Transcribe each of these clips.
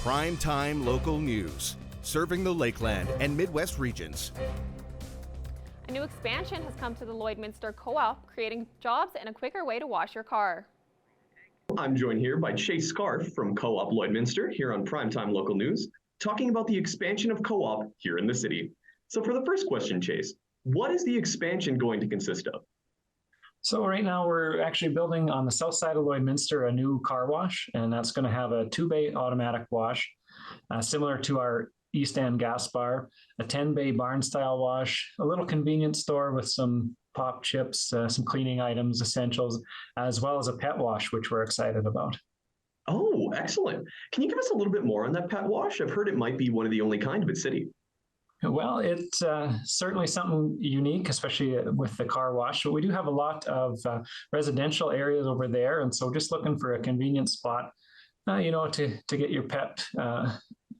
Primetime local news, serving the Lakeland and Midwest regions. A new expansion has come to the Lloydminster Co-op, creating jobs and a quicker way to wash your car. I'm joined here by Chase Scarf from Co-op Lloydminster here on Primetime Local News, talking about the expansion of Co-op here in the city. So for the first question, Chase, what is the expansion going to consist of? So right now we're actually building on the south side of Lloydminster a new car wash, and that's going to have a 2-bay automatic wash, similar to our East End gas bar, a 10-bay barn-style wash, a little convenience store with some pop chips, some cleaning items, essentials, as well as a pet wash, which we're excited about. Oh, excellent. Can you give us a little bit more on that pet wash? I've heard it might be one of the only kind of its city. Well, it's certainly something unique, especially with the car wash. But we do have a lot of residential areas over there, and so just looking for a convenient spot, to get your pet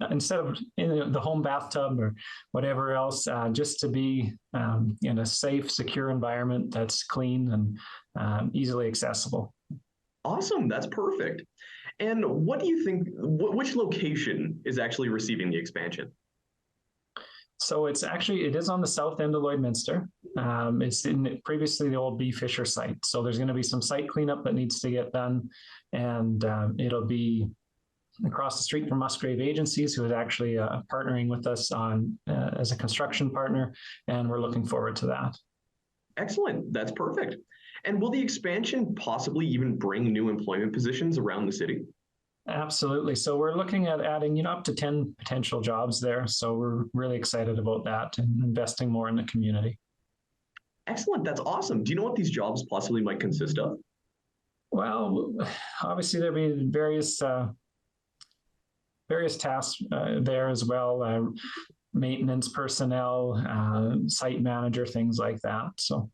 instead of in the home bathtub or whatever else, just to be in a safe, secure environment that's clean and easily accessible. Awesome, that's perfect. And what do you think? Which location is actually receiving the expansion? So it is on the south end of Lloydminster. It's in previously the old Bee Fisher site. So there's going to be some site cleanup that needs to get done, and it'll be across the street from Musgrave Agencies, who is actually partnering with us on as a construction partner, and we're looking forward to that. Excellent, that's perfect. And will the expansion possibly even bring new employment positions around the city? Absolutely. So we're looking at adding, up to 10 potential jobs there. So we're really excited about that and investing more in the community. Excellent. That's awesome. Do you know what these jobs possibly might consist of? Well, obviously there'll be various tasks there as well. Maintenance personnel, site manager, things like that. So.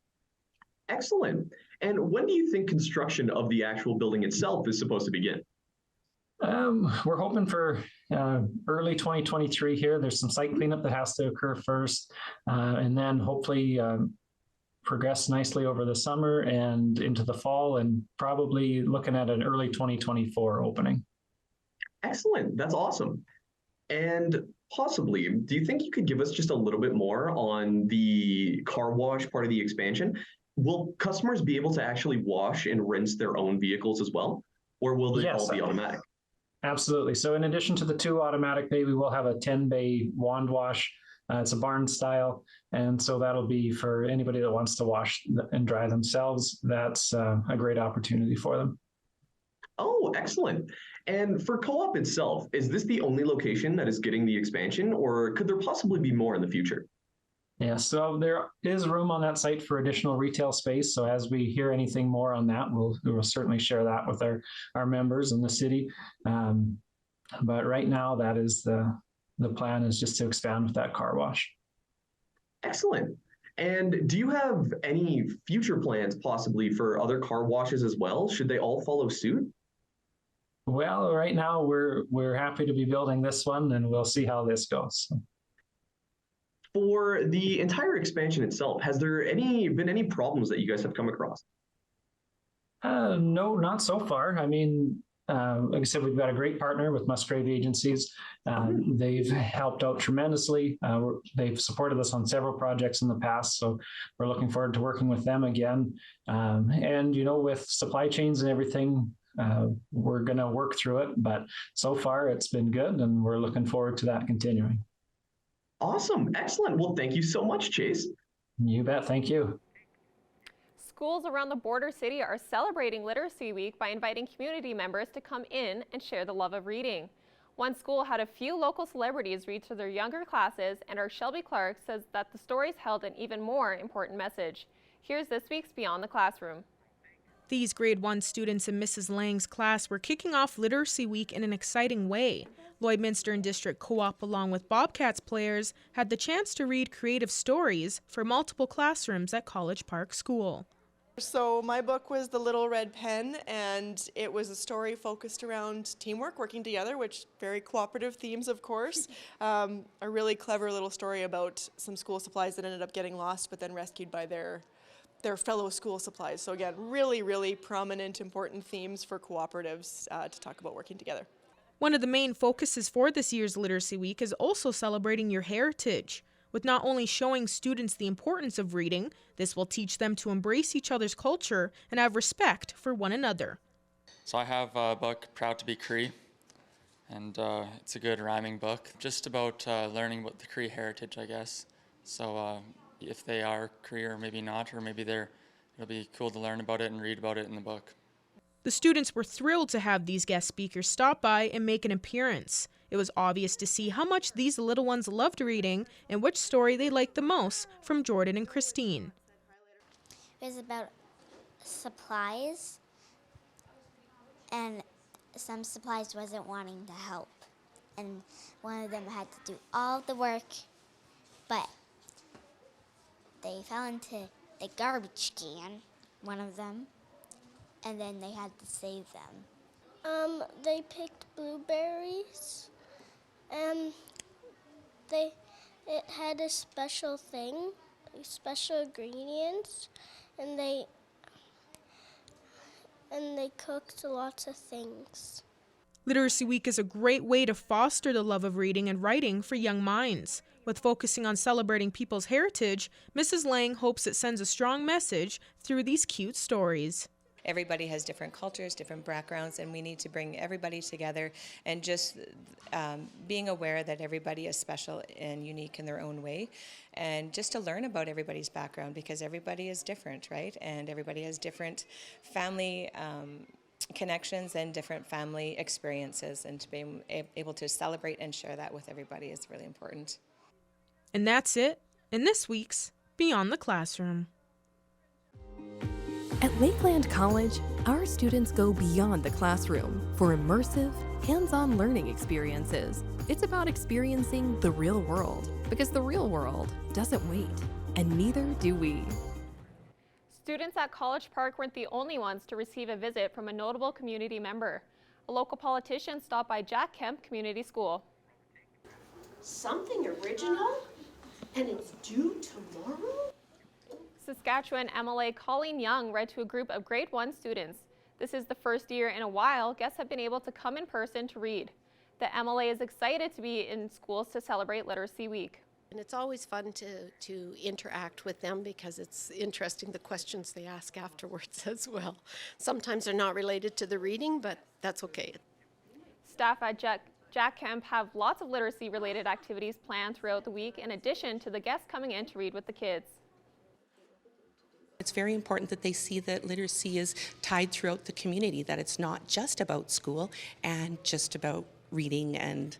Excellent. And when do you think construction of the actual building itself is supposed to begin? We're hoping for early 2023 here. There's some site cleanup that has to occur first, and then hopefully progress nicely over the summer and into the fall, and probably looking at an early 2024 opening. Excellent. That's awesome. And possibly, do you think you could give us just a little bit more on the car wash part of the expansion? Will customers be able to actually wash and rinse their own vehicles as well, or will they all be automatic? Absolutely. So in addition to the 2 automatic bay, we will have a 10-bay wand wash. It's a barn style. And so that'll be for anybody that wants to wash and dry themselves. That's a great opportunity for them. Oh, excellent. And for Co-op itself, is this the only location that is getting the expansion, or could there possibly be more in the future? Yeah, so there is room on that site for additional retail space. So as we hear anything more on that, we'll certainly share that with our members in the city. But right now, that is the plan, is just to expand with that car wash. Excellent. And do you have any future plans possibly for other car washes as well? Should they all follow suit? Well, right now we're happy to be building this one, and we'll see how this goes. For the entire expansion itself, has there been any problems that you guys have come across? No, not so far. I mean, like I said, we've got a great partner with Musgrave Agencies. They've helped out tremendously. They've supported us on several projects in the past, so we're looking forward to working with them again. And, with supply chains and everything, we're going to work through it. But so far, it's been good, and we're looking forward to that continuing. Awesome. Excellent. Well, thank you so much, Chase. You bet. Thank you. Schools around the border city are celebrating Literacy Week by inviting community members to come in and share the love of reading. One school had a few local celebrities read to their younger classes, and our Shelby Clark says that the stories held an even more important message. Here's this week's Beyond the Classroom. These grade 1 students in Mrs. Lang's class were kicking off Literacy Week in an exciting way. Lloydminster and District Co-op, along with Bobcats players, had the chance to read creative stories for multiple classrooms at College Park School. So my book was The Little Red Pen, and it was a story focused around teamwork, working together, which very cooperative themes, of course. A really clever little story about some school supplies that ended up getting lost, but then rescued by their fellow school supplies. So again, really, really prominent, important themes for cooperatives to talk about working together. One of the main focuses for this year's Literacy Week is also celebrating your heritage. With not only showing students the importance of reading, this will teach them to embrace each other's culture and have respect for one another. So I have a book, Proud to be Cree, and it's a good rhyming book, just about learning about the Cree heritage, I guess. So if they are Cree or maybe not, or maybe it'll be cool to learn about it and read about it in the book. The students were thrilled to have these guest speakers stop by and make an appearance. It was obvious to see how much these little ones loved reading and which story they liked the most from Jordan and Christine. It was about supplies, and some supplies wasn't wanting to help. And one of them had to do all the work, but they fell into the garbage can, one of them, and then they had to save them. They picked blueberries, and it had a special thing, special ingredients, and they cooked lots of things. Literacy Week is a great way to foster the love of reading and writing for young minds. With focusing on celebrating people's heritage, Mrs. Lang hopes it sends a strong message through these cute stories. Everybody has different cultures, different backgrounds, and we need to bring everybody together, and just being aware that everybody is special and unique in their own way, and just to learn about everybody's background, because everybody is different, right? And everybody has different family connections and different family experiences, and to be able to celebrate and share that with everybody is really important. And that's it in this week's Beyond the Classroom. At Lakeland College, our students go beyond the classroom for immersive, hands-on learning experiences. It's about experiencing the real world, because the real world doesn't wait, and neither do we. Students at College Park weren't the only ones to receive a visit from a notable community member. A local politician stopped by Jack Kemp Community School. Something original? And it's due tomorrow? Saskatchewan MLA Colleen Young read to a group of grade 1 students. This is the first year in a while guests have been able to come in person to read. The MLA is excited to be in schools to celebrate Literacy Week. And it's always fun to interact with them, because it's interesting the questions they ask afterwards as well. Sometimes they're not related to the reading, but that's okay. Staff at Jack Kemp have lots of literacy-related activities planned throughout the week, in addition to the guests coming in to read with the kids. It's very important that they see that literacy is tied throughout the community, that it's not just about school and just about reading and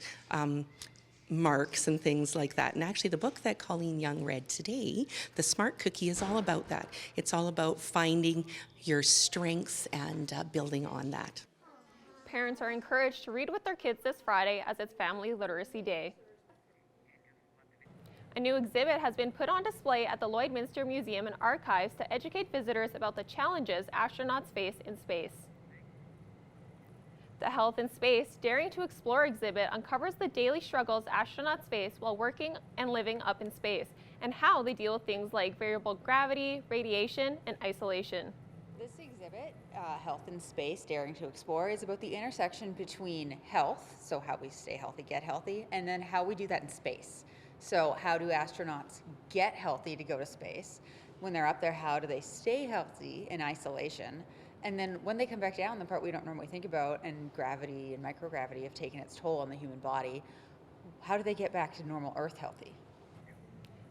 marks and things like that. And actually the book that Colleen Young read today, The Smart Cookie, is all about that. It's all about finding your strengths and building on that. Parents are encouraged to read with their kids this Friday, as it's Family Literacy Day. A new exhibit has been put on display at the Lloydminster Museum and Archives to educate visitors about the challenges astronauts face in space. The Health in Space Daring to Explore exhibit uncovers the daily struggles astronauts face while working and living up in space, and how they deal with things like variable gravity, radiation, and isolation. This exhibit, Health in Space Daring to Explore, is about the intersection between health, so how we stay healthy, get healthy, and then how we do that in space. So how do astronauts get healthy to go to space? When they're up there, how do they stay healthy in isolation? And then when they come back down, the part we don't normally think about, and gravity and microgravity have taken its toll on the human body, how do they get back to normal Earth healthy?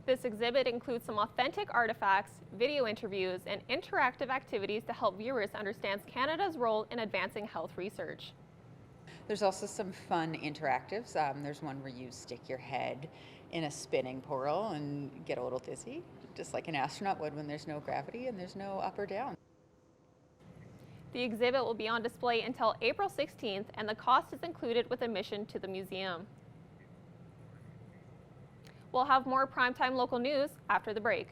This exhibit includes some authentic artifacts, video interviews, and interactive activities to help viewers understand Canada's role in advancing health research. There's also some fun interactives. There's one where you stick your head in a spinning portal and get a little dizzy, just like an astronaut would when there's no gravity and there's no up or down. The exhibit will be on display until April 16th, and the cost is included with admission to the museum. We'll have more Primetime local news after the break.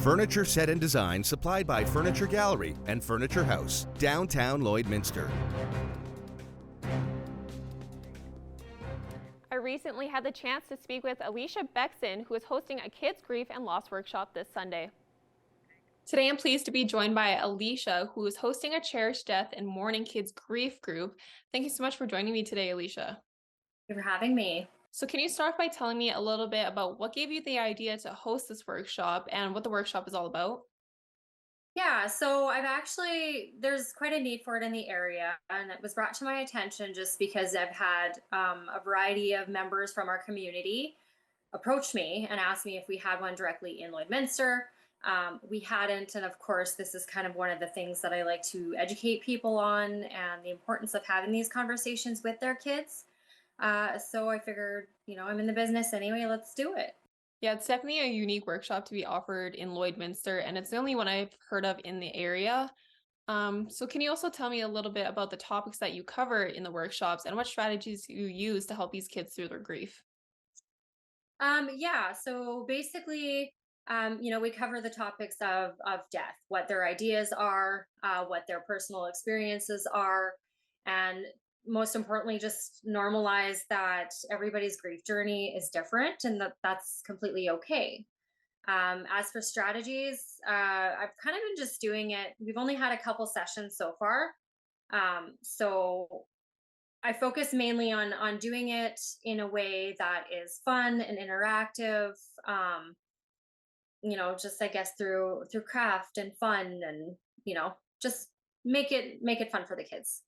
Furniture set and design supplied by Furniture Gallery and Furniture House, downtown Lloydminster. I recently had the chance to speak with Alicia Bexon, who is hosting a kids' grief and loss workshop this Sunday. Today, I'm pleased to be joined by Alicia, who is hosting a Cherish Death and Mourning Kids Grief group. Thank you so much for joining me today, Alicia. Thank you for having me. So can you start by telling me a little bit about what gave you the idea to host this workshop and what the workshop is all about? Yeah, so there's quite a need for it in the area, and it was brought to my attention just because I've had a variety of members from our community approach me and ask me if we had one directly in Lloydminster. We hadn't, and of course, this is kind of one of the things that I like to educate people on and the importance of having these conversations with their kids. So I figured, I'm in the business anyway, let's do it. Yeah, it's definitely a unique workshop to be offered in Lloydminster, and it's the only one I've heard of in the area. So can you also tell me a little bit about the topics that you cover in the workshops and what strategies you use to help these kids through their grief? Yeah, so basically, we cover the topics of death, what their ideas are, what their personal experiences are, and most importantly, just normalize that everybody's grief journey is different and that that's completely okay. As for strategies, I've kind of been just doing it. We've only had a couple sessions so far. So I focus mainly on doing it in a way that is fun and interactive. Just I guess through craft and fun and just make it fun for the kids.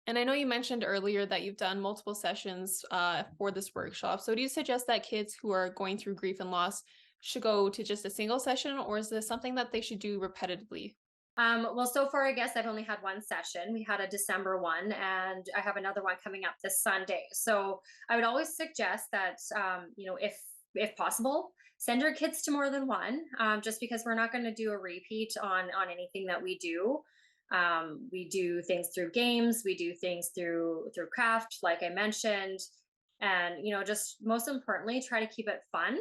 And I know you mentioned earlier that you've done multiple sessions for this workshop. So do you suggest that kids who are going through grief and loss should go to just a single session, or is this something that they should do repetitively? Well, so far, I guess I've only had one session. We had a December one, and I have another one coming up this Sunday. So I would always suggest that, if possible, send your kids to more than one, just because we're not going to do a repeat on anything that we do. We do things through games, we do things through craft, like I mentioned, and just most importantly, try to keep it fun.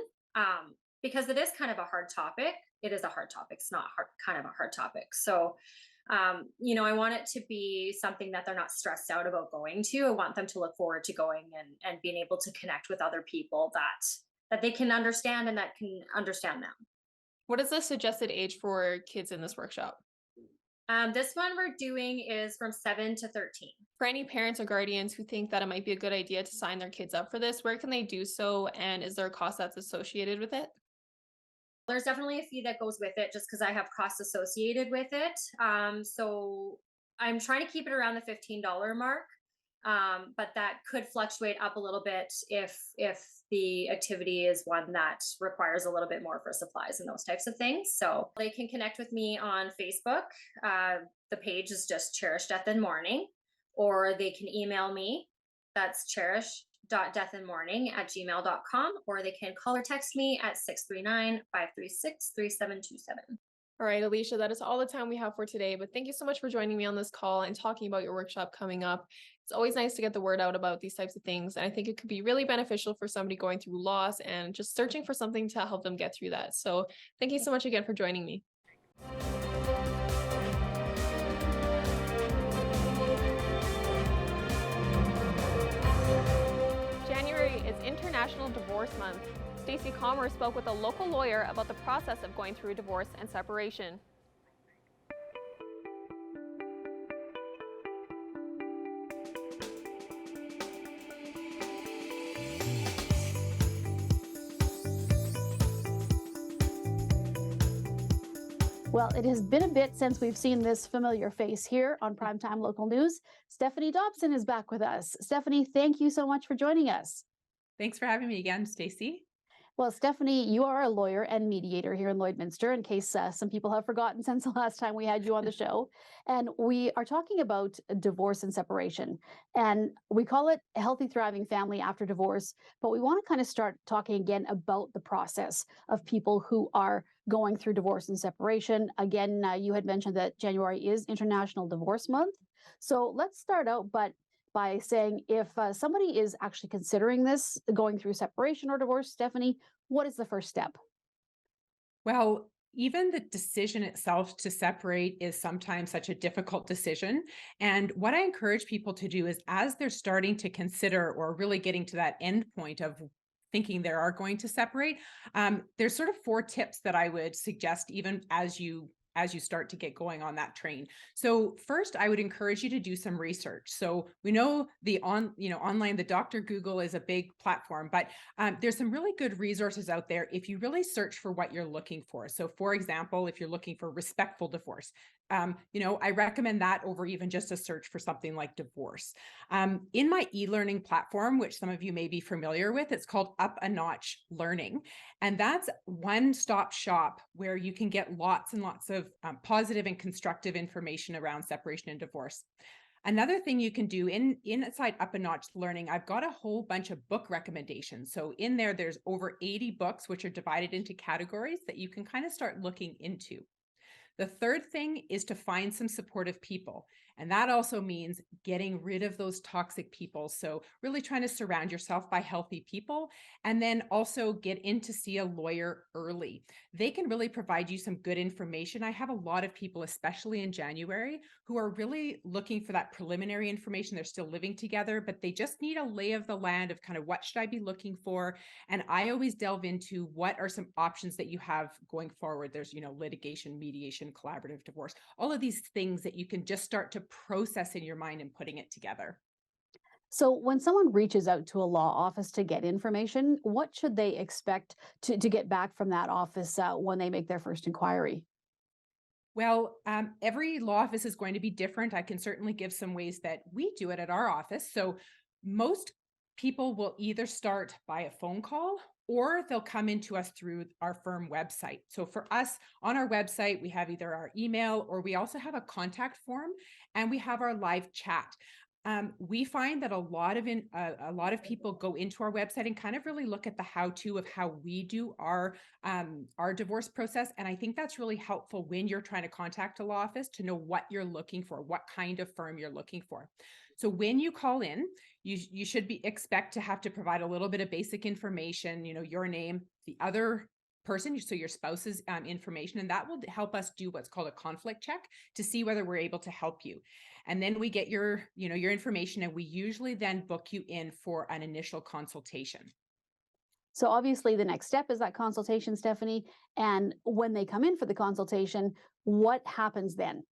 Because it is kind of a hard topic. It is a hard topic. It's not hard, kind of a hard topic. So, I want it to be something that they're not stressed out about going to. I want them to look forward to going and being able to connect with other people that they can understand and that can understand them. What is the suggested age for kids in this workshop? This one we're doing is from 7 to 13. For any parents or guardians who think that it might be a good idea to sign their kids up for this, where can they do so? And is there a cost that's associated with it? There's definitely a fee that goes with it just because I have costs associated with it. So I'm trying to keep it around the $15 mark. But that could fluctuate up a little bit if the activity is one that requires a little bit more for supplies and those types of things. So they can connect with me on Facebook. The page is just Cherish Death and Mourning, or they can email me. That's cherish.deathandmourning@gmail.com, or they can call or text me at 639-536-3727. All right, Alicia, that is all the time we have for today, but thank you so much for joining me on this call and talking about your workshop coming up. It's always nice to get the word out about these types of things, and I think it could be really beneficial for somebody going through loss and just searching for something to help them get through that. So thank you so much again for joining me. January is International Divorce Month. Stacey Commerce spoke with a local lawyer about the process of going through a divorce and separation. Well, it has been a bit since we've seen this familiar face here on Primetime Local News. Stephanie Dobson is back with us. Stephanie, thank you so much for joining us. Thanks for having me again, Stacey. Well, Stephanie, you are a lawyer and mediator here in Lloydminster, in case some people have forgotten since the last time we had you on the show. And we are talking about divorce and separation. And we call it a healthy, thriving family after divorce. But we want to kind of start talking again about the process of people who are going through divorce and separation. Again, you had mentioned that January is International Divorce Month. So let's start out by saying if somebody is actually considering this, going through separation or divorce, Stephanie, what is the first step? Well, even the decision itself to separate is sometimes such a difficult decision. And what I encourage people to do is, as they're starting to consider or really getting to that end point of thinking they are going to separate, there's sort of 4 tips that I would suggest, even as you start to get going on that train. So first, I would encourage you to do some research. So we know online, the Dr. Google is a big platform, but there's some really good resources out there if you really search for what you're looking for. So for example, if you're looking for respectful divorce, I recommend that over even just a search for something like divorce. In my e-learning platform, which some of you may be familiar with, it's called Up a Notch Learning. And that's one-stop shop where you can get lots and lots of positive and constructive information around separation and divorce. Another thing you can do inside Up a Notch Learning, I've got a whole bunch of book recommendations. So in there's over 80 books, which are divided into categories that you can kind of start looking into. The third thing is to find some supportive people. And that also means getting rid of those toxic people. So really trying to surround yourself by healthy people, and then also get in to see a lawyer early. They can really provide you some good information. I have a lot of people, especially in January, who are really looking for that preliminary information. They're still living together, but they just need a lay of the land of kind of what should I be looking for. And I always delve into what are some options that you have going forward. There's, litigation, mediation, collaborative divorce, all of these things that you can just start to process in your mind and putting it together. So when someone reaches out to a law office to get information, what should they expect to get back from that office when they make their first inquiry? Well, every law office is going to be different. I can certainly give some ways that we do it at our office. So most people will either start by a phone call, or they'll come into us through our firm website. So for us on our website, we have either our email, or we also have a contact form, and we have our live chat. We find that a lot of people go into our website and kind of really look at the how-to of how we do our divorce process. And I think that's really helpful when you're trying to contact a law office to know what you're looking for, what kind of firm you're looking for. So when you call in, you should expect to have to provide a little bit of basic information, your name, the other person, so your spouse's information, and that will help us do what's called a conflict check to see whether we're able to help you. And then we get your information, and we usually then book you in for an initial consultation. So obviously the next step is that consultation, Stephanie. And when they come in for the consultation, what happens then?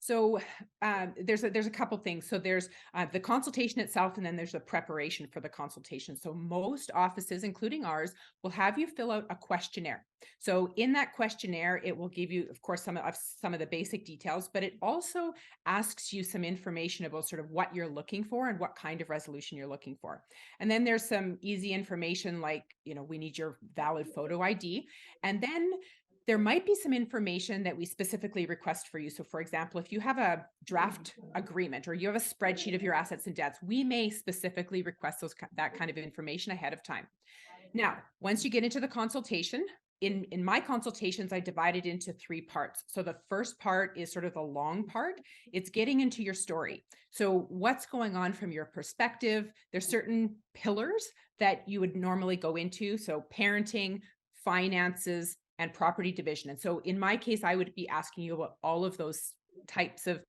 So there's a couple things. So there's the consultation itself, and then there's the preparation for the consultation. So most offices, including ours, will have you fill out a questionnaire. So in that questionnaire, it will give you, of course, some of the basic details, but it also asks you some information about sort of what you're looking for and what kind of resolution you're looking for. And then there's some easy information like, we need your valid photo ID. And then there might be some information that we specifically request for you. So for example, if you have a draft agreement or you have a spreadsheet of your assets and debts, we may specifically request that kind of information ahead of time. Now, once you get into the consultation, in my consultations, I divide it into 3 parts. So the first part is sort of the long part. It's getting into your story. So what's going on from your perspective? There's certain pillars that you would normally go into. So parenting, finances, and property division. And so in my case, I would be asking you about all of those types of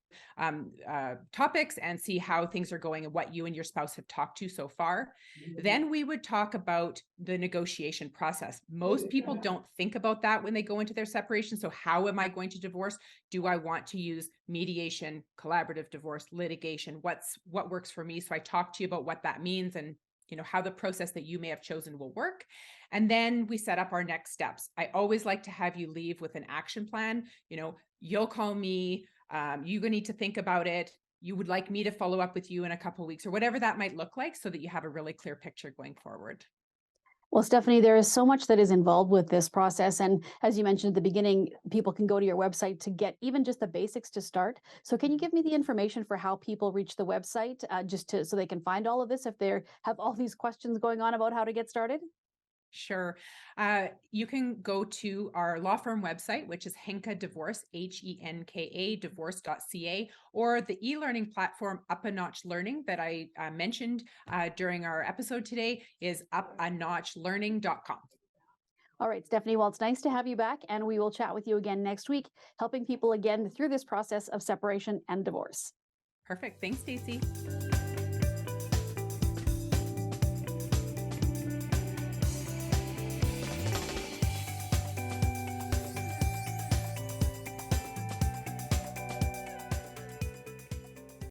topics and see how things are going and what you and your spouse have talked to so far. Then we would talk about the negotiation process. Most people don't think about that when they go into their separation. So how am I going to divorce? Do I want to use mediation, collaborative divorce, litigation? What works for me? So I talk to you about what that means and how the process that you may have chosen will work. And then we set up our next steps. I always like to have you leave with an action plan. You'll call me, you're going to need to think about it. You would like me to follow up with you in a couple of weeks or whatever that might look like so that you have a really clear picture going forward. Well, Stephanie, there is so much that is involved with this process. And as you mentioned at the beginning, people can go to your website to get even just the basics to start. So can you give me the information for how people reach the website so they can find all of this if they have all these questions going on about how to get started? Sure. You can go to our law firm website, which is Henka Divorce, HENKA divorce.ca, or the e-learning platform Up a Notch Learning that I mentioned during our episode today is upanotchlearning.com. All right, Stephanie, well, it's nice to have you back, and we will chat with you again next week, helping people again through this process of separation and divorce. Perfect. Thanks, Stacey.